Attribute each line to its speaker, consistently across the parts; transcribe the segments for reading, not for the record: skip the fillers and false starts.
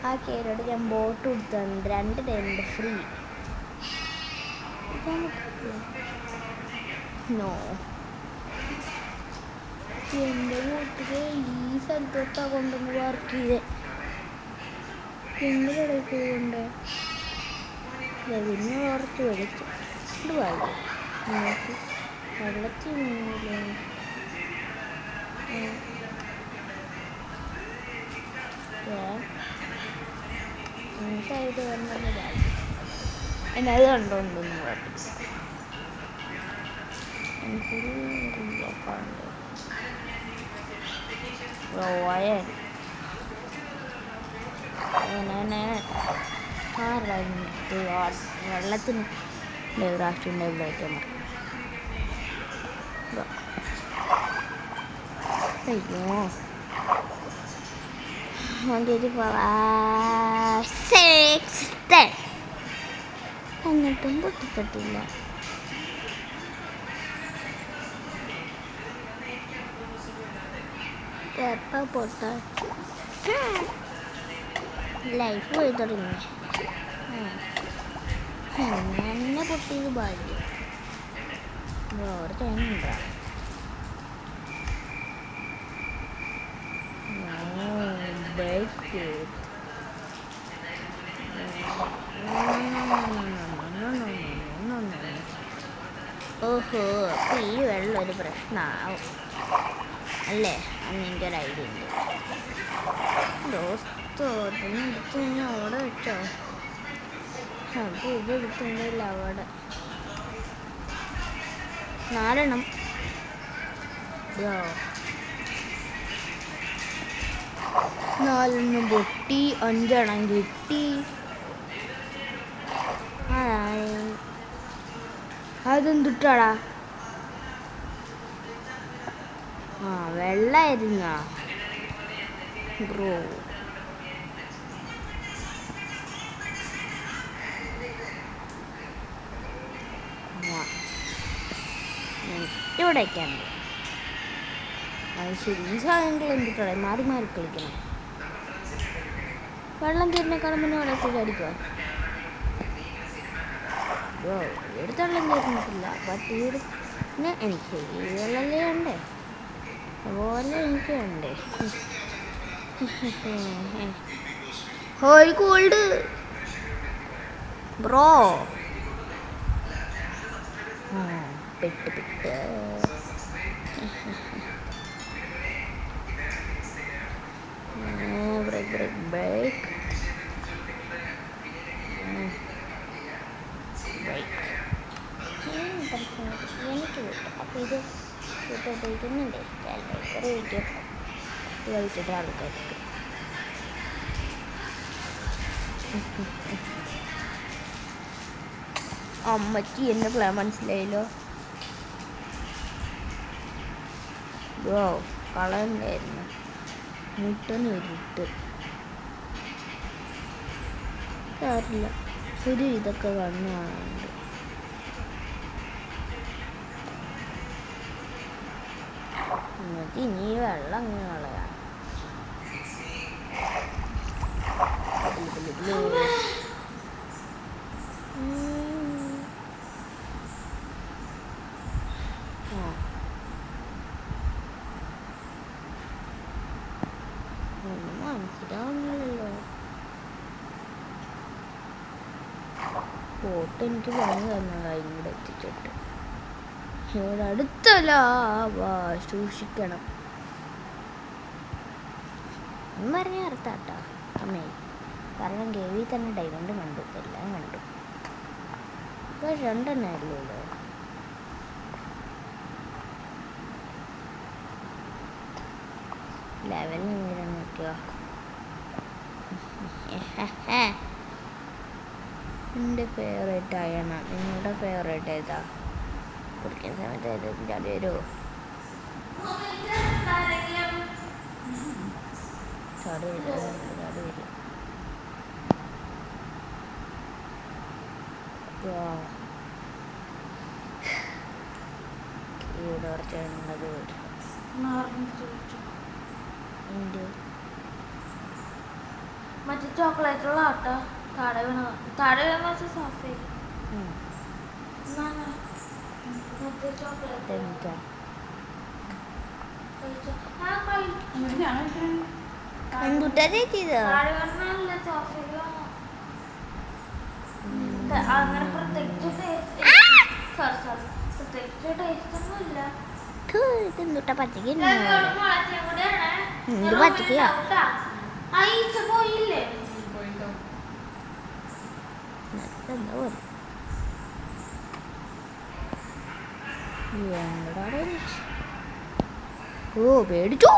Speaker 1: ആ കേരോട് ഞാൻ ബോട്ട് കൊടുത്തു 2 ടൈമുണ്ട് ഫ്രീ. നോ എൻ്റെ കൂട്ടിലെ ഈ സ്ഥലത്തോട്ടാണ് കൊണ്ടുവന്ന് വർക്ക് ചെയ്തേ. എങ്ങനെ പോയി കൊണ്ട് പിന്നെ കുറച്ച് വെളിച്ചം ഇത് വായി നോക്കി വെള്ളത്തിൽ സൈഡ് വന്നതായി എന്നത് കണ്ടോണ്ടൊന്നും കുഴപ്പമില്ല. എനിക്കൊരു ബ്ലോക്കാണ്ട് വെള്ളത്തിന് പ്രാവശ്യം ഉണ്ടായിട്ട് അയ്യോ 6 എന്നിട്ടും പൊട്ടിപ്പെട്ടില്ല. എപ്പോൾ പൊട്ട ലൈഫ് പോയി തുടങ്ങി. എന്നെ പൊട്ടിയത് ഭാഗ്യം. വേറെ ടൈമുണ്ടോ? ഓഹോ അപ്പോൾ ഈ വെള്ളം ഒരു പ്രശ്നമാവും അല്ലേ? അന്നെൻ്റെ ഒരു ഐഡിയ ഉണ്ട്. ദോസ്തോ ഇതിനെടുത്ത് കഴിഞ്ഞാൽ അവിടെ വെച്ചോ? അപ്പോൾ ഇതെടുത്തുണ്ടല്ല അവിടെ 4 4 പൊട്ടി 5 കിട്ടി. അതെന്തുട്ടാടാ? വെള്ളമായിരുന്ന ബ്രോ. ഇവിടേക്കാണ് അത് ശരി. ഈ സാധനങ്ങൾ എന്തിട്ടാ മാറി മാറി കളിക്കണം? വെള്ളം തീരുന്നേക്കാളും മുന്നേ വെള്ളത്തിൽ അടിക്കുക. എടുത്ത വെള്ളം തീർന്നിട്ടില്ല. ബട്ട് ഈടുന്ന് എനിക്ക് ഈ വെള്ളമല്ലേ ഉണ്ടേ അതുപോലെ എനിക്ക് വേണ്ടേ. ഒരു കോൾഡ് ബ്രോ. പെട്ട് ബ്രേക്ക് എനിക്ക് കിട്ടും. അപ്പോൾ ഇത് ഉപയോഗിക്കുന്നുണ്ട് വീഡിയോ കളിച്ചിട്ട് ആൾക്കാർക്ക്. അമ്മച്ചി എന്നെ പ്ലാൻ മനസ്സിലായല്ലോ. കളയുണ്ടായിരുന്നു മുട്ടനിട്ട് കാര്യമില്ല. ഒരു ഇതൊക്കെ വന്നു കാണുന്നുണ്ട്. എന്നിട്ട് ഇനി വെള്ളം അങ്ങനെ കളയാം. ഒന്നും മനസ്സിലാവുന്നില്ലല്ലോ. ഫോട്ടോ എനിക്ക് പറഞ്ഞു തന്നതായി ഇവിടെ എത്തിച്ചിട്ട്. ഇവിടെ അടുത്തല്ല സൂക്ഷിക്കണം എന്ന് പറഞ്ഞ അർത്ഥാട്ടോ അമ്മേ. കാരണം ഗവി തന്നെ ഡയമണ്ട് കണ്ടു, എല്ലാം കണ്ടു. ഇപ്പോൾ 2 ഉള്ളൂ. ലെവലിൽ ഇങ്ങനെ നോക്കുക. എൻ്റെ ഫേവറേറ്റ് ആയണ. നിങ്ങളുടെ ഫേവറേറ്റ് ഏതാ? കുടിക്കുന്ന സമയത്ത് ഏതെങ്കിലും ചാടി വരുമോ? ചാടി വരും. ഇവിടെ കുറച്ച് എണ്ണത് വരും.
Speaker 2: മറ്റേ ചോക്ലേറ്റുള്ള ആട്ടോ താഴെ വീണ വെച്ച സോഫയിൽ മറ്റേ ചോക്ലേറ്റ്
Speaker 1: എന്തുട്ടാ ചേച്ചിത്
Speaker 2: താഴെ വീണല്ല സോഫയിൽ അങ്ങനെ പ്രത്യേകിച്ച് ടേസ്റ്റ് ഒന്നുമില്ല.
Speaker 1: ഇതെന്തുട്ടാ പച്ചക്ക് എന്ത്
Speaker 2: ഇത്
Speaker 1: പച്ചക്കയാ
Speaker 2: പോയില്ലേ
Speaker 1: എന്താ പോലെ ഓ പേടിച്ചോ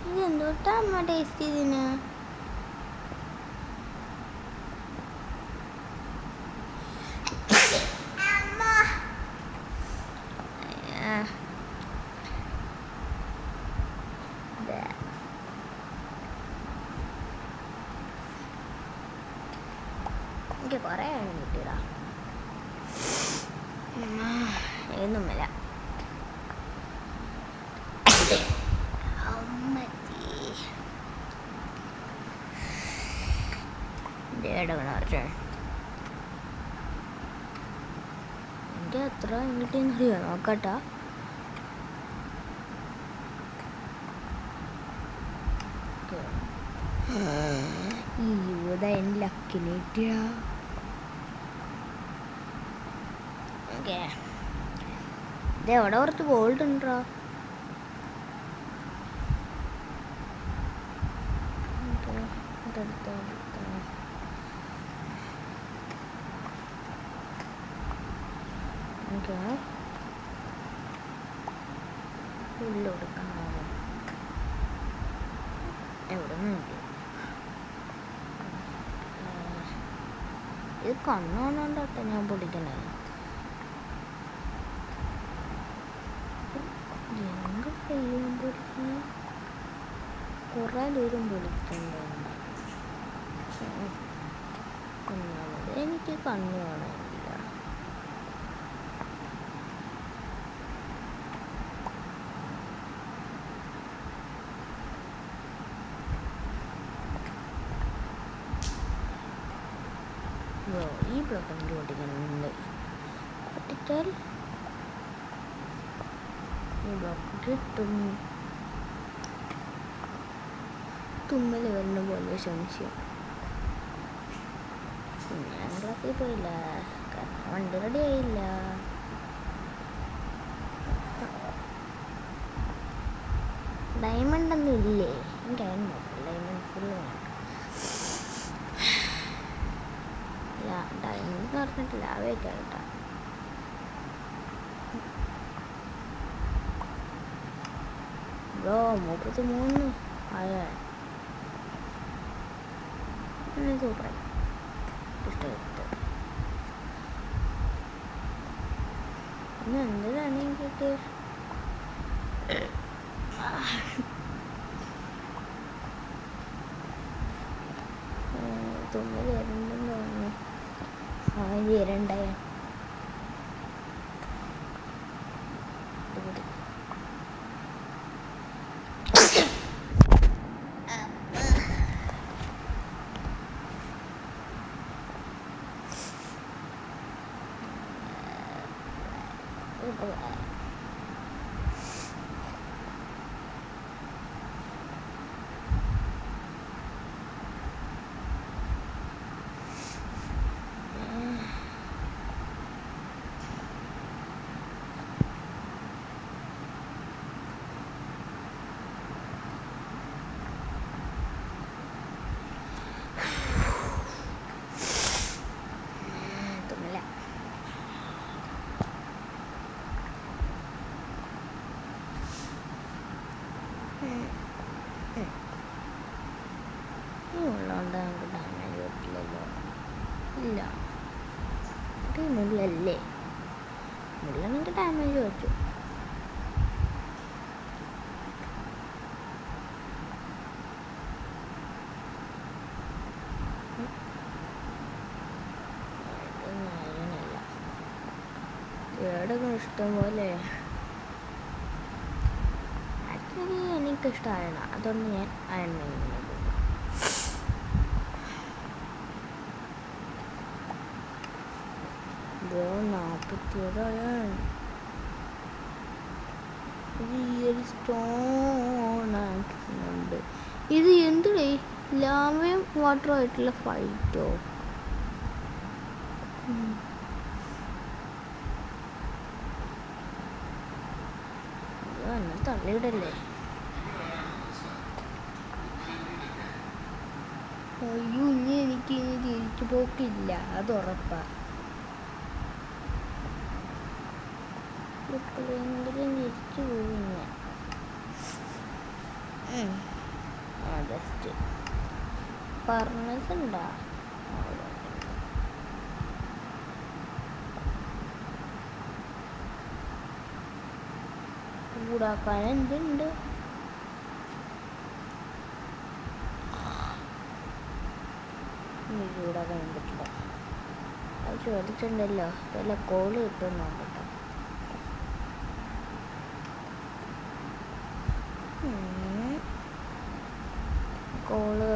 Speaker 1: ഇതെന്തോട്ടാ അമ്മ ടേസ്റ്റ് ചെയ്തിന് എനിക്ക് കുറേ കിട്ടിയതാ ഏതൊന്നുമില്ല എനിക്ക് എത്ര കിട്ടിയെന്നറിയോ നോക്കട്ടാ ഇരുപത് എൻ്റെ ലക്കിന് കിട്ടിയ ഓക്കെ ഇത് എവിടെ കുറച്ച് ഗോൾഡ് ഉണ്ടോ ഉള്ളു കൊടുക്കണോ എവിടെ നിന്ന് ഇത് കണ്ണോണ്ടോട്ടെ ഞാൻ പൊടിക്കണേ എങ്ക കയ്യും പൊടിക്കണ കുറേ ദൂരം പൊടിക്കണ്ട എനിക്ക് കണ്ണ് കാണാനില്ല ഈ ബ്ലോക്ക് എനിക്ക് പൊട്ടിക്കണമെന്നുണ്ട് പൊട്ടിച്ചാൽ ഈ ബ്ലോക്ക് കിട്ടും തുമ്മൽ വരുന്ന പോലെ സംശയം ഞാൻ ബ്ലോക്കിൽ പോയില്ല കാരണം വണ്ടി റെഡി ആയില്ല ഡയമണ്ട് ഒന്നും ഇല്ലേ എനിക്ക് അതിന് നോക്കാം ഡയമണ്ട് ഫുള്ള് വേണം ഡയമണ്ട് എന്ന് പറഞ്ഞിട്ട് ലാഭയൊക്കെ കേട്ടോ ബ്രോ 33 ആയ സൂപ്പറായി ഇഷ്ടപ്പെട്ടു പിന്നെ എന്തിനാണ് എനിക്ക് തുമ്മൽ വരുന്നുണ്ടെന്ന് തോന്നുന്നു രണ്ടായ ഉള്ളതുകൊണ്ട് നമുക്ക് ഡാമേജ് പറ്റില്ലല്ലോ ഇല്ല ഈ മുള്ളല്ലേ മുള്ളാണെങ്കിൽ ഡാമേജ് പറ്റും വേടൊക്കെ ഇഷ്ടം പോലെ. ആക്ച്വലി എനിക്കിഷ്ടമാണ്, അതുകൊണ്ട് ഞാൻ അയൺ മാനിനെ പോകും. ഇത് 47 അയൺ. ഇത് സ്റ്റോൺ ആക്കുന്നുണ്ട്. ഇത് എന്തുടേ ലാവയും വാട്ടറും ആയിട്ടുള്ള ഫൈറ്റോ? എന്നെ തള്ളിയിടല്ലേ. അയ്യോ, ഇനി എനിക്ക് ഇനി തിരിച്ചു പോക്കില്ല, അത് ഉറപ്പാ. എപ്പോഴെങ്കിലും തിരിച്ചു പോകും ഞാൻ. ജസ്റ്റ് പറഞ്ഞിട്ടുണ്ടാ ചൂടാക്കാൻ എന്തുണ്ട്? ചൂടാക്കാൻ പറ്റില്ല. അത് ചോദിച്ചിട്ടുണ്ടല്ലോ, വല്ല കോള് കിട്ടും നോക്കട്ടെ. കോള്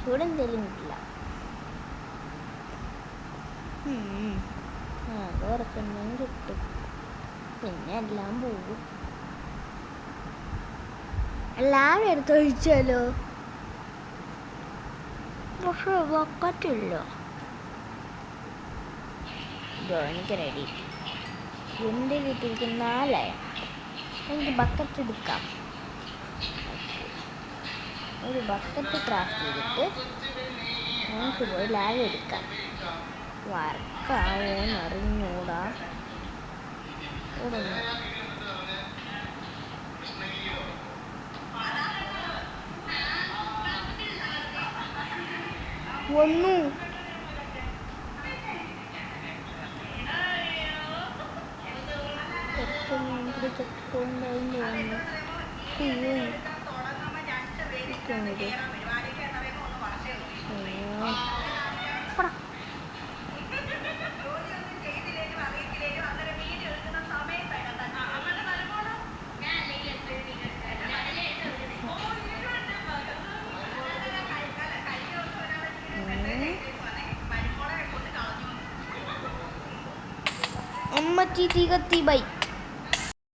Speaker 1: ഇവിടെ എന്തെങ്കിലും കിട്ടില്ല. അത് ഉറക്കുന്നെങ്കിൽ കിട്ടും, പിന്നെ എല്ലാം പോകും. എല്ലാവരും എടുത്തൊഴിച്ചാലോ, പക്ഷെ ബക്കറ്റില്ല. എനിക്ക് റെഡി. എൻ്റെ വീട്ടിലേക്ക് 4 എനിക്ക് ബക്കറ്റ് എടുക്കാം. ഒരു ബക്കറ്റ് ക്രാഫ്റ്റ് ചെയ്തിട്ട് നമുക്ക് പോയി ലാവ എടുക്കാം. വർക്കാവോന്ന് അറിഞ്ഞൂടാ. വന്നു. അമ്മച്ചി തീ കത്തി. ബൈ.